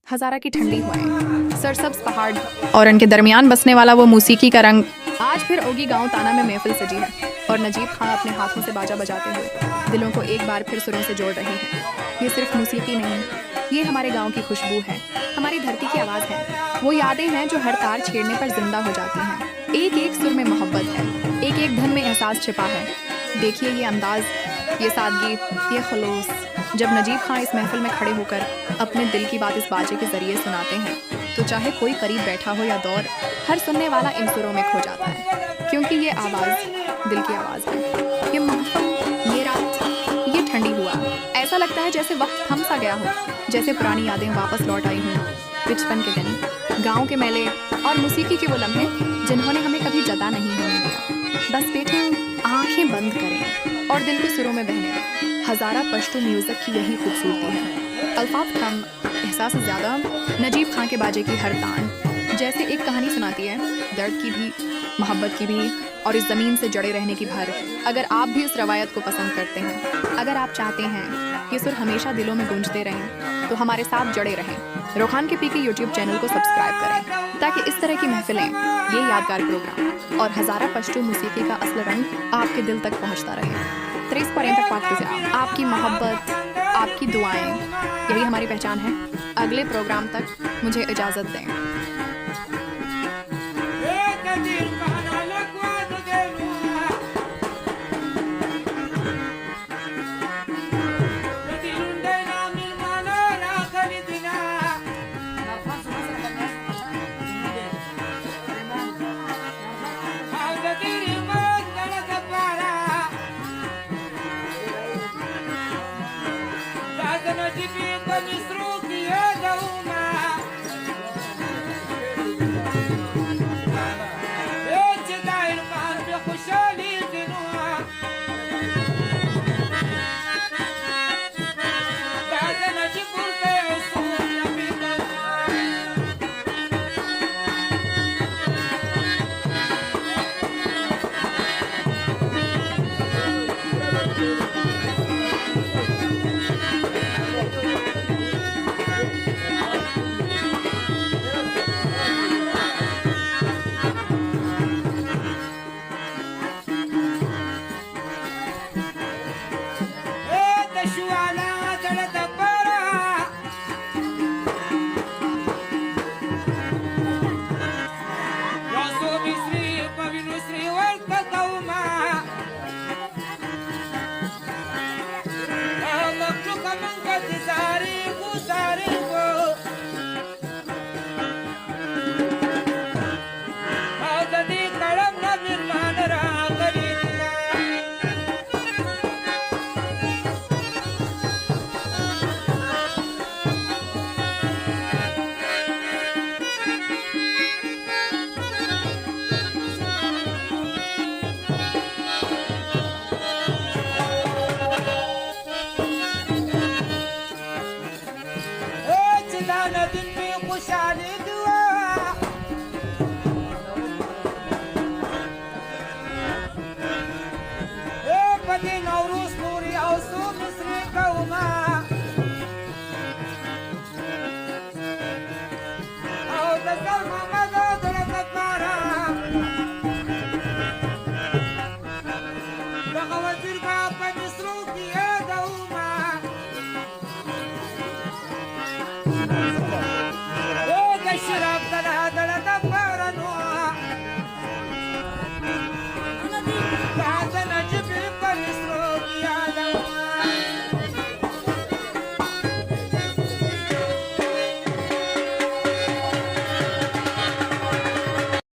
हजारा की ठंडी हवाएं, सरसब्ज पहाड़ और इनके दरमियान बसने वाला वो मौसीकी का रंग। आज फिर ओगी गांव ताना में महफिल सजी है और नजीब खां अपने हाथों से बाजा बजाते हुए दिलों को एक बार फिर सुरों से जोड़ रहे हैं। ये सिर्फ मौसीकी नहीं, ये हमारे गांव की खुशबू है, हमारी धरती की आवाज़ है। वो यादें हैं जो हर तार छेड़ने पर जिंदा हो जाती हैं। एक एक सुर में मोहब्बत है, एक एक धन में एहसास छिपा है। देखिए ये अंदाज, ये सादगी, ये खलूस। जब नजीब खां इस महफिल में खड़े होकर अपने दिल की बात इस बाजे के जरिए सुनाते हैं तो चाहे कोई करीब बैठा हो या दूर, हर सुनने वाला इन सुरों में खो जाता है, क्योंकि ये आवाज़ दिल की आवाज़ है। ये महफिल, ये रात, ये ठंडी हुआ, ऐसा लगता है जैसे वक्त थम सा गया हो, जैसे पुरानी यादें वापस लौट आई हों। बचपन के दिन, गाँव के मेले और मौसीकी के वो लम्हे जिन्होंने हमें कभी जदा नहीं होने दिया। बस बैठे आंखें बंद करें और दिल को सुरों में बहने दें। हज़ारा पश्तो म्यूज़िक की यही खूबसूरती है। अल्फाज कम, एहसास ज़्यादा। नजीब खां के बाजे की हर तान जैसे एक कहानी सुनाती है, दर्द की भी, मोहब्बत की भी और इस ज़मीन से जड़े रहने की भर। अगर आप भी इस रवायत को पसंद करते हैं, अगर आप चाहते हैं ये सुर हमेशा दिलों में गूंजते रहें, तो हमारे साथ जड़े रहें। रोखान के पी के यूट्यूब चैनल को सब्सक्राइब करें ताकि इस तरह की महफिलें, ये यादगार प्रोग्राम और हज़ारा पश्तो मौसीकी का असल रंग आपके दिल तक पहुंचता रहे। 30 आपकी मोहब्बत, आपकी दुआएं, यही हमारी पहचान है। अगले प्रोग्राम तक मुझे इजाज़त दें। दिन में खुशहाली दुआ